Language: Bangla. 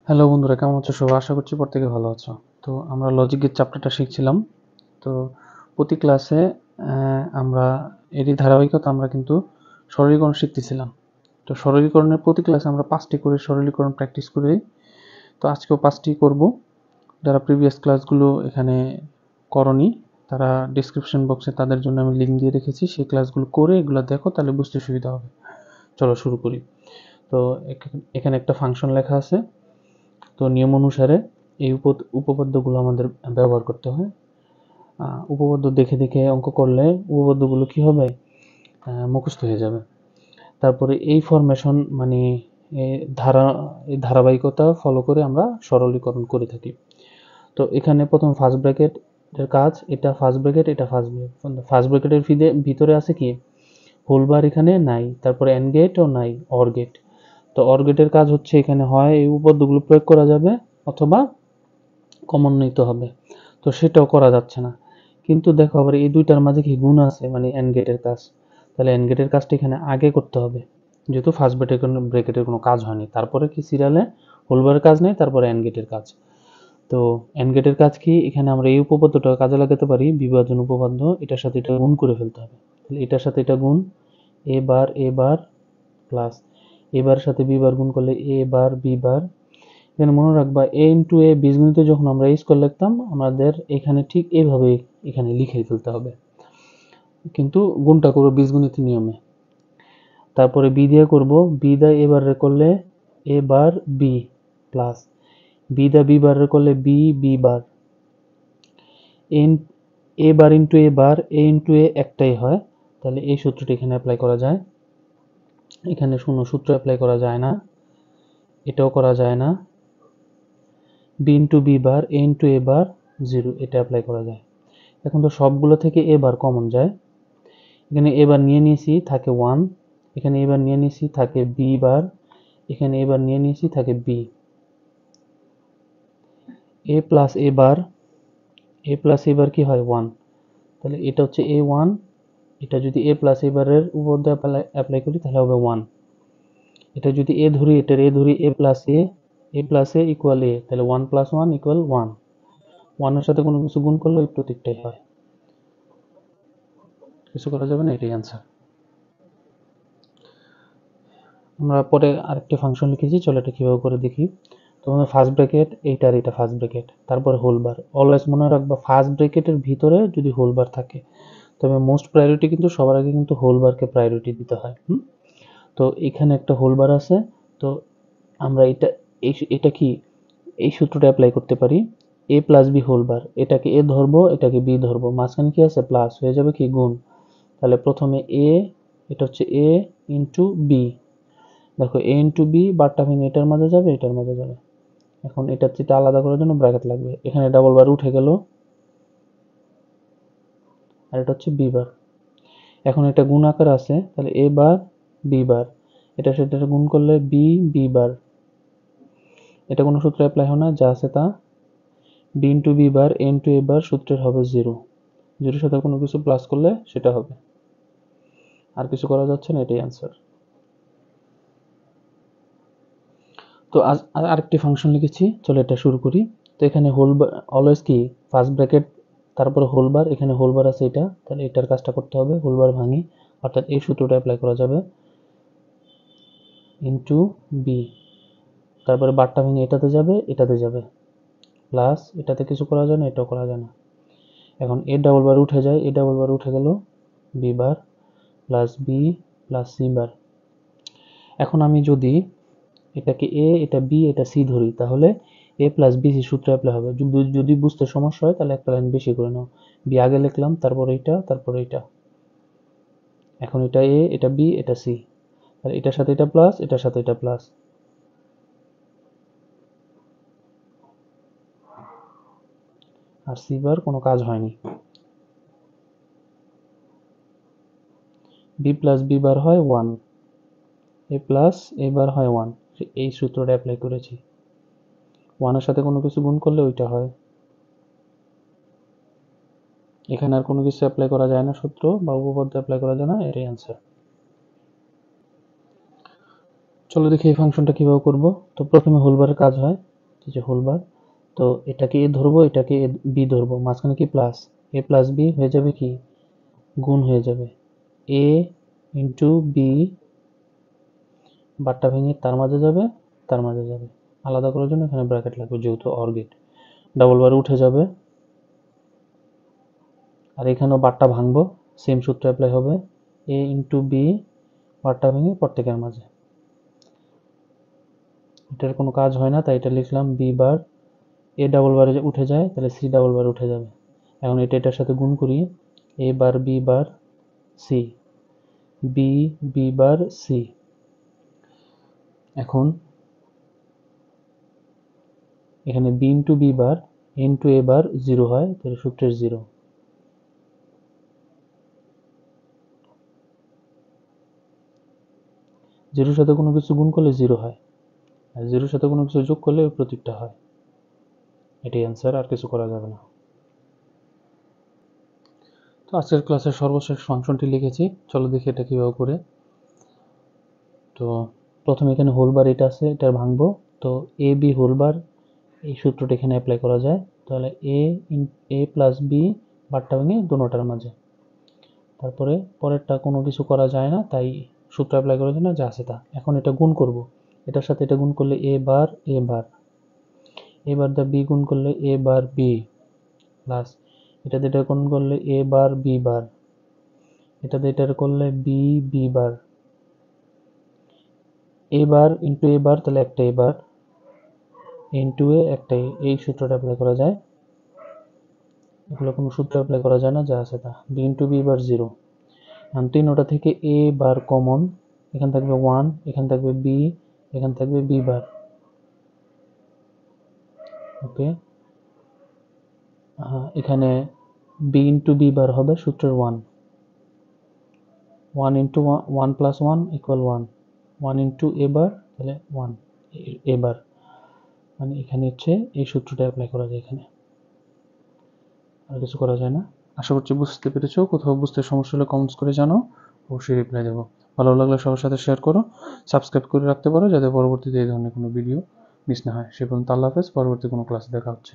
হ্যালো বন্ধুরা, কেমন আছো সবাই? আশা করছি প্রত্যেকে ভালো আছো। তো আমরা লজিকের চ্যাপ্টারটা শিখছিলাম। তো প্রতি ক্লাসে আমরা এরই ধারাবাহিকতা আমরা কিন্তু সরলীকরণ শিখতেছিলাম। তো সরলীকরণের প্রতি ক্লাসে আমরা 5টি করে সরলীকরণ প্র্যাকটিস করি। তো আজকেও 5টি করব। যারা প্রিভিয়াস ক্লাসগুলো এখানে করনি তারা ডিসক্রিপশন বক্সে তাদের জন্য আমি লিঙ্ক দিয়ে রেখেছি। সেই ক্লাসগুলো করে এগুলো দেখো, তাহলে বুঝতে সুবিধা হবে। চলো শুরু করি। তো এখানে একটা ফাংশন লেখা আছে। তো নিয়ম অনুসারে এই উপপাদ্যগুলো আমাদের ব্যবহার করতে হয়। উপপাদ্য দেখে দেখে অঙ্ক করলে উপপাদ্যগুলো কি হবে, মুখস্থ হয়ে যাবে। তারপরে এই ফরমেশন মানে এই ধারাবাহিকতা ফলো করে আমরা সরলীকরণ করে থাকি। তো এখানে প্রথম ফার্স্ট ব্র্যাকেট এর কাজ, এটা ফার্স্ট ব্র্যাকেট, এটা ফার্স্ট ব্র্যাকেট। ফার্স্ট ব্র্যাকেটের ভিতরে আছে কি, হোল বার এখানে নাই, তারপরে এন্ড গেটও নাই, অর গেট। তো অর গেটের কাজ হচ্ছে এখানে হয় এই উপপাদ্যগুলো প্রয়োগ করা যাবে অথবা কমন নিতে হবে। তো সেটাও করা যাচ্ছে না। কিন্তু দেখো আবার এই দুইটার মাঝে কি গুণ আছে, মানে এন্ড গেটের কাজ। তাহলে এন্ড গেটের কাজটা এখানে আগে করতে হবে, যেহেতু ফার্স্ট ব্র্যাকেটের কোনো কাজ হয়নি। তারপরে কি সিরিয়ালে হোলবারের কাজ নেই, তারপরে এন্ড গেটের কাজ। তো এন্ড গেটের কাজ কি, এখানে আমরা এই উপপাদ্যটা কাজে লাগাতে পারি, বিভাজন উপপাদ্য। এটার সাথে এটা গুণ করে ফেলতে হবে। তাহলে এটার সাথে এটা গুণ, এ বার প্লাস এবার সাথে বি বার গুণ করলে এ বার বি বার। এখানে মনে রাখবা এ ইন্টু এ বীজগণিতে যখন আমরা স্কোয়ার লিখতাম, আমাদের এখানে ঠিক এইভাবে এখানে লিখে ফেলতে হবে, কিন্তু গুণটা করবো বীজগণিতের নিয়মে। তারপরে বি দিয়ে করব, বি দা এবার করলে এ বার বি প্লাস বি দা বি বার করলে B B bar. A bar into A bar, A into এ একটাই হয়, তাহলে এই সূত্রটি এখানে অ্যাপ্লাই করা যায়। এখানে শূন্য সূত্র অ্যাপ্লাই করা যায় না, এটাও করা যায় না। B into B bar, A into A বার 0, এটা অ্যাপ্লাই করা যায়। এখন তো সবগুলো থেকে এ বার কমন যায়। এখানে এ বার নিয়ে নিয়েছি, থাকে 1। এখানে এবার নিয়ে নিয়েছি, থাকে বি বার। এখানে এবার নিয়ে নিয়েছি, থাকে বি। এ প্লাস এ বার, এ প্লাস এ বার কি হয় 1। তাহলে এটা হচ্ছে এ 1। এটা যদি এ প্লাস এ বারের উপপাদ্য অ্যাপ্লাই করি তাহলে হবে 1। এটা যদি এ ধরি, এটার এ ধরি, এ প্লাস এ ইকুয়াল এ, তাহলে 1 প্লাস 1 ইকুয়াল 1। 1 এর সাথে কোনো কিছু গুণ করলে ওই প্রতীকটাই হয়, কিছু করা যাবে না, এটাই অ্যান্সার। আমরা পরে আরেকটি ফাংশন লিখেছি, চলো এটা কিভাবে করে দেখি। তোমাদের ফার্স্ট ব্র্যাকেট এইটার, এটা ফার্স্ট ব্র্যাকেট, তারপরে হোল বার। অলওয়েজ মনে রাখবা ফার্স্ট ব্র্যাকেটের ভিতরে যদি হোল বার থাকে, তবে মোস্ট প্রায়োরিটি কিন্তু সবার আগে কিন্তু হোল বারকে প্রায়োরিটি দিতে হয়। তো এখানে একটা হোল বার আছে। তো আমরা এটা কি এই সূত্রটা অ্যাপ্লাই করতে পারি, এ প্লাস বি হোল বার। এটাকে এ ধরবো, এটাকে বি ধরবো, মাঝখানে কি আছে প্লাস, হয়ে যাবে কি গুণ। তাহলে প্রথমে এ, এটা হচ্ছে এ ইন্টু বি। দেখো এ ইন্টু বি, বারটা ভেঙে এটার মাঝে যাবে, এটার মাঝে যাবে। এখন এটার থেকে আলাদা করার জন্য ব্র্যাকেট লাগবে। এখানে ডাবল বার উঠে গেল, আর এটা হচ্ছে বি বার। এখন এটা গুণ আকার আছে, তাহলে এ বার বি বার, এটা সেটা গুণ করলে বি বি বার। এটা কোনো সূত্র অ্যাপ্লাই হয় না, যা আছে তা। B into B bar, A into A বার, সূত্রের হবে 0। 0 সাথে কোনো কিছু প্লাস করলে সেটা হবে। আর কিছু করা যাচ্ছে না, এটাই অ্যান্সার। তো আরেকটি ফাংশন লিখেছি, চলো এটা শুরু করি। তো এখানে হোল বার, অলওয়েজ কি ফার্স্ট ব্র্যাকেট তারপরে হোল বার। এখানে হোল বার আছে এটা, তাহলে এটার কাজটা করতে হবে, হোল বার ভাঙি, অর্থাৎ এই সূত্রটা অ্যাপ্লাই করা যাবে, ইন্টু বি। তারপরে বারটা ভেঙে এটাতে যাবে, এটাতে যাবে, প্লাস এটাতে কিছু করা যায় না, এটাও করা যায় না। এখন এ ডাবল বার উঠে যায়, এ ডাবল বার উঠে গেল, B bar plus B plus C bar. এখন আমি যদি এটাকে এ, এটা বি, এটা সি ধরি, তাহলে এ প্লাস বি সি সূত্র অ্যাপ্লাই হবে। যদি বুঝতে সমস্যা হয় তাহলে একটা লাইন বেশি করে নাও। বি আগে লিখলাম, তারপর এইটা, তারপর এইটা। এখন এটা এ, এটা বি, এটা সি, আর এটার সাথে এটা প্লাস, এটার সাথে এটা প্লাস। আর সি বার কোনো কাজ হয়নি। বি প্লাস বি বার হয় 1, এ প্লাস এ বার হয় 1। এই সূত্রটা অ্যাপ্লাই করেছি। 1 এর সাথে কোনো কিছু গুণ করলে ওইটা হয়। এখানে আর কোনো কিছু অ্যাপ্লাই করা যায় না, সূত্র বা উপপাদ্য অ্যাপ্লাই করা যায় না, এটাই অ্যান্সার। চলো দেখি এই ফাংশনটা কিভাবে করব। তো প্রথমে হোলবারের কাজ হয়, যে হোল বার। তো এটাকে এ ধরবো, এটাকে বি ধরবো, মাঝখানে কি প্লাস, এ প্লাস বি হয়ে যাবে কি গুণ হয়ে যাবে এ ইন্টু বি, বারটা ভেঙে তার মাঝে যাবে, তার মাঝে যাবে, আলাদা করার জন্য এখানে ব্র্যাকেট লাগবে যেহেতু অর গেট। ডাবল বার উঠে যাবে, আর এখানেও বারটা ভাঙবো, সেম সূত্র অ্যাপ্লাই হবে, এ ইন্টু বি, বারটা ভেঙে প্রত্যেকের মাঝে। এটার কোনো কাজ হয় না তাই এটা লিখলাম বি বার, এ ডাবল বারে উঠে যায় তাহলে সি ডাবল বার উঠে যাবে। এখন এটা এটার সাথে গুণ করি, A bar B bar C, B B bar C. এখন এখানে B into B bar into A bar zero হয়, তাহলে সূত্রের জিরো। জিরোর সাথে কোনো কিছু গুণ করলে জিরো হয়, আর জিরোর সাথে কোনো কিছু যোগ করলে ওই প্রতীকটা হয়। এটাই অ্যান্সার, আর কিছু করা যাবে না। তো আজকের ক্লাসের সর্বশেষ ফাংশনটি লিখেছি, চলো দেখি এটা কীভাবে করে। তো প্রথমে এখানে হোল বার এটা আছে, এটা ভাঙবো। তো এ বি হোল বার, এই সূত্রটা এখানে অ্যাপ্লাই করা যায়, তাহলে এ প্লাস বি, বারটা ভেঙে দোনোটার মাঝে। তারপরে পরেরটা কোনো কিছু করা যায় না তাই সূত্র অ্যাপ্লাই করার জন্য যা আছে তা। এখন এটা গুণ করব, এটার সাথে এটা গুণ করলে এ বার এ বার, এ বার দা বি গুণ করলে এ বার বি, প্লাস এটাতে এটা গুণ করলে এ বার বি বার, এটাতে এটার করলে B B bar, A bar into A bar তাহলে একটা এ বার ইন্টু এ একটা, এই সূত্রটা অ্যাপ্লাই করা যায়। এগুলো কোনো সূত্র অ্যাপ্লাই করা যায় না, যা আছে তা। B into B bar zero. এখন তিনোটা থেকে এ বার কমন, এখান থাকবে ওয়ান, এখান থাকবে বি, এখান থাকবে বি বার। ওকে, এখানে বি ইন্টু বি বার হবে সূত্রের one, one into one plus one equal one, one into A bar তাহলে ওয়ান এ বার, মানে এখানে হচ্ছে এই সূত্রটা অ্যাপ্লাই করা যায় এখানে, আর কিছু করা যায় না। আশা করছি বুঝতে পেরেছো, কোথাও বুঝতে সমস্যা হলে কমেন্টস করে জানাও, অবশ্যই রিপ্লাই দেবো। ভালো লাগলে সবার সাথে শেয়ার করো, সাবস্ক্রাইব করে রাখতে পারো যাতে পরবর্তীতে এই ধরনের কোনো ভিডিও মিস না হয়। সে পর্যন্ত আল্লাহ হাফেজ, পরবর্তী কোনো ক্লাসে দেখা হচ্ছে।